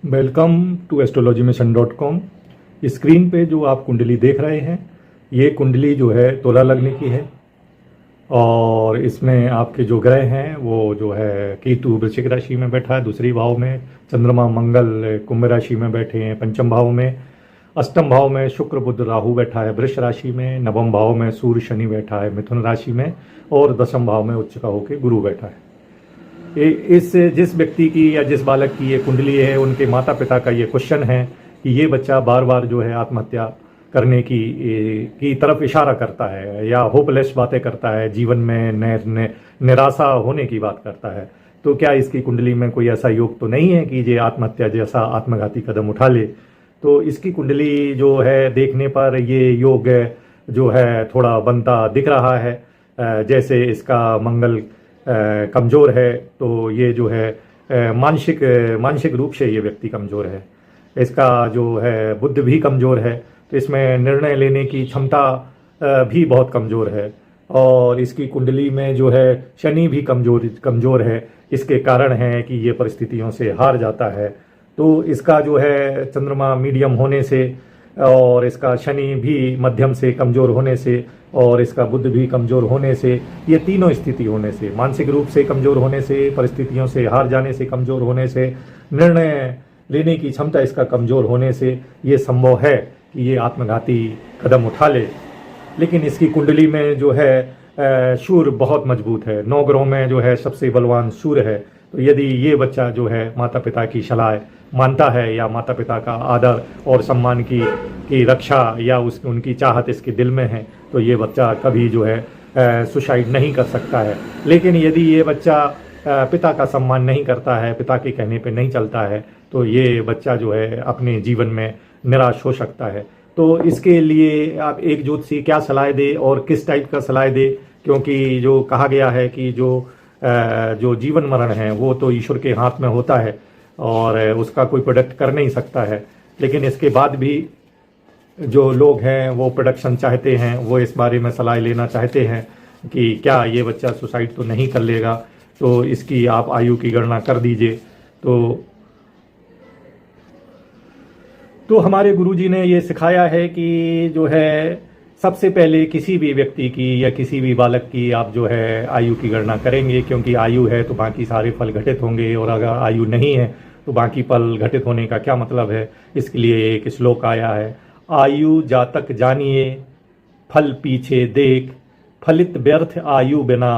Welcome to astrologymission.com। Screen पे जो आप कुंडली देख रहे हैं, ये कुंडली जो है तुला लग्न की है और इसमें आपके जो ग्रह हैं वो जो है केतु वृश्चिक राशि में बैठा है दूसरी भाव में, चंद्रमा मंगल कुंभ राशि में बैठे हैं पंचम भाव में, अष्टम भाव में शुक्र बुध राहु बैठा है वृष राशि में, नवम भाव में सूर्य शनि बैठा है मिथुन राशि में और दसम भाव में उच्च का होकर गुरु बैठा है। इस जिस व्यक्ति की या जिस बालक की ये कुंडली है, उनके माता पिता का ये क्वेश्चन है कि ये बच्चा बार बार जो है आत्महत्या करने की तरफ इशारा करता है या होपलेस बातें करता है, जीवन में निराशा होने की बात करता है। तो क्या इसकी कुंडली में कोई ऐसा योग तो नहीं है कि ये आत्महत्या जैसा आत्मघाती कदम उठा ले? तो इसकी कुंडली जो है देखने पर ये योग जो है थोड़ा बनता दिख रहा है। जैसे इसका मंगल कमज़ोर है तो ये जो है मानसिक रूप से ये व्यक्ति कमज़ोर है। इसका जो है बुद्धि भी कमज़ोर है, तो इसमें निर्णय लेने की क्षमता भी बहुत कमज़ोर है। और इसकी कुंडली में जो है शनि भी कमज़ोर है। इसके कारण है कि ये परिस्थितियों से हार जाता है। तो इसका जो है चंद्रमा मीडियम होने से और इसका शनि भी मध्यम से कमज़ोर होने से और इसका बुध भी कमज़ोर होने से, ये तीनों स्थिति होने से, मानसिक रूप से कमज़ोर होने से, परिस्थितियों से हार जाने से कमज़ोर होने से, निर्णय लेने की क्षमता इसका कमज़ोर होने से ये संभव है कि ये आत्मघाती कदम उठा ले। लेकिन इसकी कुंडली में जो है सूर्य बहुत मजबूत है, 9 ग्रहों में जो है सबसे बलवान सूर्य है। तो यदि ये बच्चा जो है माता पिता की सलाह मानता है या माता पिता का आदर और सम्मान की रक्षा या उनकी चाहत इसके दिल में है, तो ये बच्चा कभी जो है सुसाइड नहीं कर सकता है। लेकिन यदि ये बच्चा पिता का सम्मान नहीं करता है, पिता के कहने पे नहीं चलता है, तो ये बच्चा जो है अपने जीवन में निराश हो सकता है। तो इसके लिए आप एक ज्योतिषी क्या सलाह दे और किस टाइप का सलाह दे, क्योंकि जो कहा गया है कि जो जीवन मरण है वो तो ईश्वर के हाथ में होता है और उसका कोई प्रोडक्ट कर नहीं सकता है। लेकिन इसके बाद भी जो लोग हैं वो प्रोडक्शन चाहते हैं, वो इस बारे में सलाह लेना चाहते हैं कि क्या ये बच्चा सुसाइड तो नहीं कर लेगा। तो इसकी आप आयु की गणना कर दीजिए। तो हमारे गुरुजी ने ये सिखाया है कि जो है सबसे पहले किसी भी व्यक्ति की या किसी भी बालक की आप जो है आयु की गणना करेंगे, क्योंकि आयु है तो बाकी सारे फल घटित होंगे और अगर आयु नहीं है तो बाकी फल घटित होने का क्या मतलब है। इसके लिए एक श्लोक आया है, आयु जातक जानिए फल पीछे देख, फलित व्यर्थ आयु बिना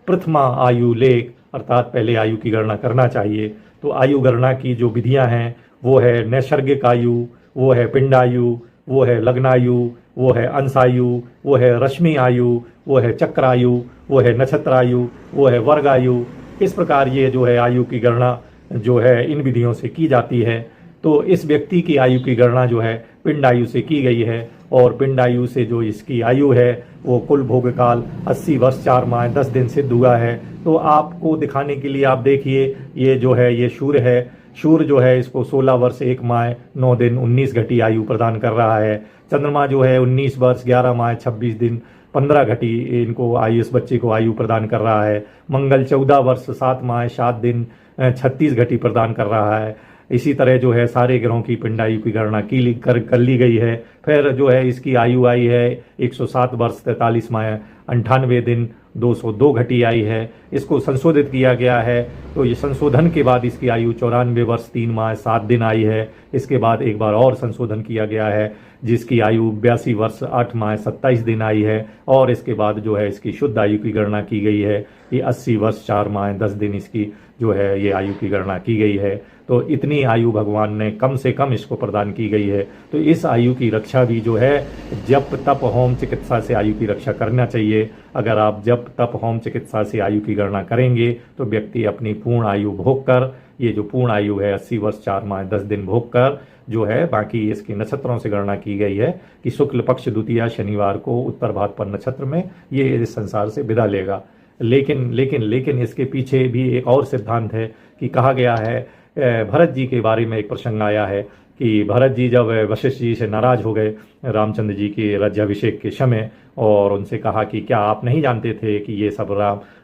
प्रथमा आयु लेख। अर्थात पहले आयु की गणना करना चाहिए। तो आयु गणना की जो विधियां हैं वो है नैसर्गिक आयु, वो है पिंडायु, वो है लग्नायु, वो है अंशायु, वो है रश्मि आयु, वो है चक्रायु, वो है नक्षत्रायु, वो है वर्गायु। इस प्रकार ये जो है आयु की गणना जो है इन विधियों से की जाती है। तो इस व्यक्ति की आयु की गणना जो है पिंडायु से की गई है और पिंडायु से जो इसकी आयु है वो कुल भोग काल 80 वर्ष 4 माह 10 दिन सिद्ध हुआ है। तो आपको दिखाने के लिए आप देखिए, ये जो है ये सूर्य है। सूर्य जो है इसको 16 वर्ष 1 माह 9 दिन 19 घटी आयु प्रदान कर रहा है। चंद्रमा जो है 19 वर्ष 11 माह 26 दिन 15 घटी इनको आयु, इस बच्चे को आयु प्रदान कर रहा है। मंगल 14 वर्ष 7 माह 7 दिन 36 घटी प्रदान कर रहा है। इसी तरह जो है सारे ग्रहों की पिंडायु की गणना कर ली गई है। फिर जो है इसकी आयु आई है 107 वर्ष 43 माह 98 दिन 202 घटी आई है। इसको संशोधित किया गया है, तो ये संशोधन के बाद इसकी आयु 94 वर्ष 3 माह 7 दिन आई है। इसके बाद एक बार और संशोधन किया गया है जिसकी आयु 82 वर्ष 8 माह 27 दिन आई है। और इसके बाद जो है इसकी शुद्ध आयु की गणना की गई है, ये 80 वर्ष 4 माह 10 दिन इसकी जो है ये आयु की गणना की गई है। तो इतनी आयु भगवान ने कम से कम इसको प्रदान की गई है। तो इस आयु की रक्षा भी जो है जप तप होम चिकित्सा से आयु की रक्षा करना चाहिए। अगर आप जप तप होम चिकित्सा से आयु की गणना करेंगे तो व्यक्ति अपनी पूर्ण आयु भोग कर, ये जो पूर्ण आयु है 80 वर्ष 4 माह 10 दिन भोग कर जो है, बाकी इसके नक्षत्रों से गणना की गई है कि शुक्ल पक्ष द्वितीया शनिवार को उत्तर भाद्रपद नक्षत्र में ये इस संसार से विदा लेगा। लेकिन इसके पीछे भी एक और सिद्धांत है कि कहा गया है, भरत जी के बारे में एक प्रसंग आया है कि भरत जी जब वशिष्ठ जी से नाराज हो गए रामचंद्र जी के राज्याभिषेक के समय और उनसे कहा कि क्या आप नहीं जानते थे कि ये सब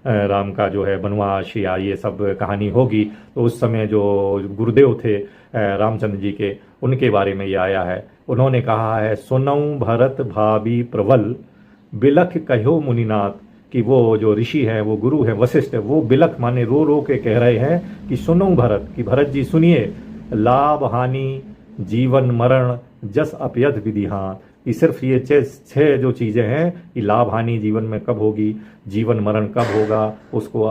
राम का जो है वनवास या ये सब कहानी होगी। तो उस समय जो गुरुदेव थे रामचंद्र जी के, उनके बारे में ये आया है। उन्होंने कहा है, सुनऊ भरत भाभी प्रबल, बिलख कहो मुनिनाथ, कि वो जो ऋषि हैं, वो गुरु हैं वशिष्ठ, वो बिलख माने रो रो के कह रहे हैं कि सुनो भरत, कि भरत जी सुनिए, लाभ हानि जीवन मरण जस अपयथ विधिहान, कि सिर्फ ये छह जो चीज़ें हैं कि लाभ हानि जीवन में कब होगी, जीवन मरण कब होगा, उसको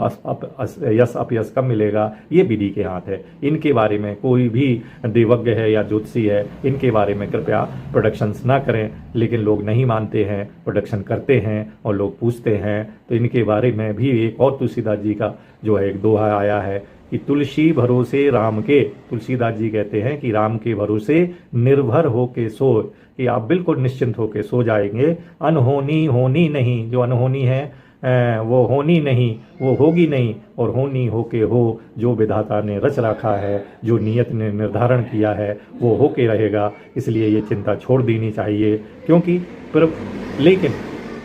यश अपयश कब मिलेगा, ये विधि के हाथ है। इनके बारे में कोई भी देवज्ञ है या ज्योतिषी है, इनके बारे में कृपया प्रोडक्शंस ना करें। लेकिन लोग नहीं मानते हैं, प्रोडक्शन करते हैं और लोग पूछते हैं। तो इनके बारे में भी एक और तुलसीदास जी का जो है एक दोहा आया है कि तुलसी भरोसे राम के, तुलसीदास जी कहते हैं कि राम के भरोसे निर्भर हो के सो, कि आप बिल्कुल निश्चिंत होके सो जाएंगे। अनहोनी होनी नहीं, जो अनहोनी है वो होनी नहीं, वो होगी नहीं, और होनी होके हो, जो विधाता ने रच रखा है, जो नियत ने निर्धारण किया है, वो होके रहेगा। इसलिए ये चिंता छोड़ देनी चाहिए, क्योंकि लेकिन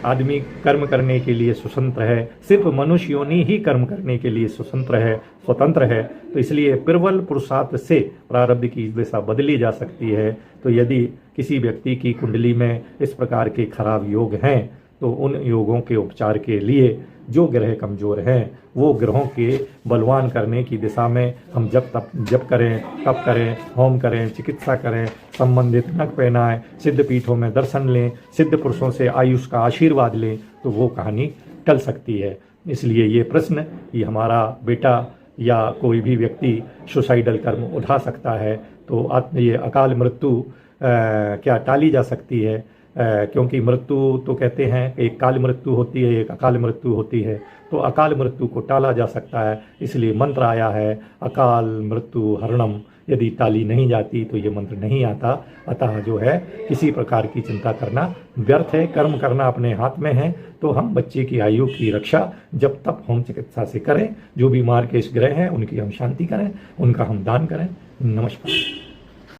आदमी कर्म करने के लिए स्वतंत्र है, सिर्फ मनुष्य योनि ही कर्म करने के लिए स्वतंत्र है। तो इसलिए प्रबल पुरुषार्थ से प्रारब्ध की दिशा बदली जा सकती है। तो यदि किसी व्यक्ति की कुंडली में इस प्रकार के खराब योग हैं, तो उन योगों के उपचार के लिए जो ग्रह कमजोर हैं, वो ग्रहों के बलवान करने की दिशा में हम जप करें, तप करें, होम करें, चिकित्सा करें, संबंधित नख पहनाएं, सिद्ध पीठों में दर्शन लें, सिद्ध पुरुषों से आयुष का आशीर्वाद लें, तो वो कहानी टल सकती है। इसलिए ये प्रश्न कि हमारा बेटा या कोई भी व्यक्ति सुसाइडल कर्म उठा सकता है, तो ये अकाल मृत्यु क्या टाली जा सकती है? क्योंकि मृत्यु तो कहते हैं एक काल मृत्यु होती है, एक अकाल मृत्यु होती है। तो अकाल मृत्यु को टाला जा सकता है, इसलिए मंत्र आया है अकाल मृत्यु हरणम। यदि टाली नहीं जाती तो ये मंत्र नहीं आता। अतः जो है किसी प्रकार की चिंता करना व्यर्थ है, कर्म करना अपने हाथ में है। तो हम बच्चे की आयु की रक्षा जब तक होम चिकित्सा से करें, जो बीमार के इस ग्रह हैं उनकी हम शांति करें, उनका हम दान करें। नमस्कार।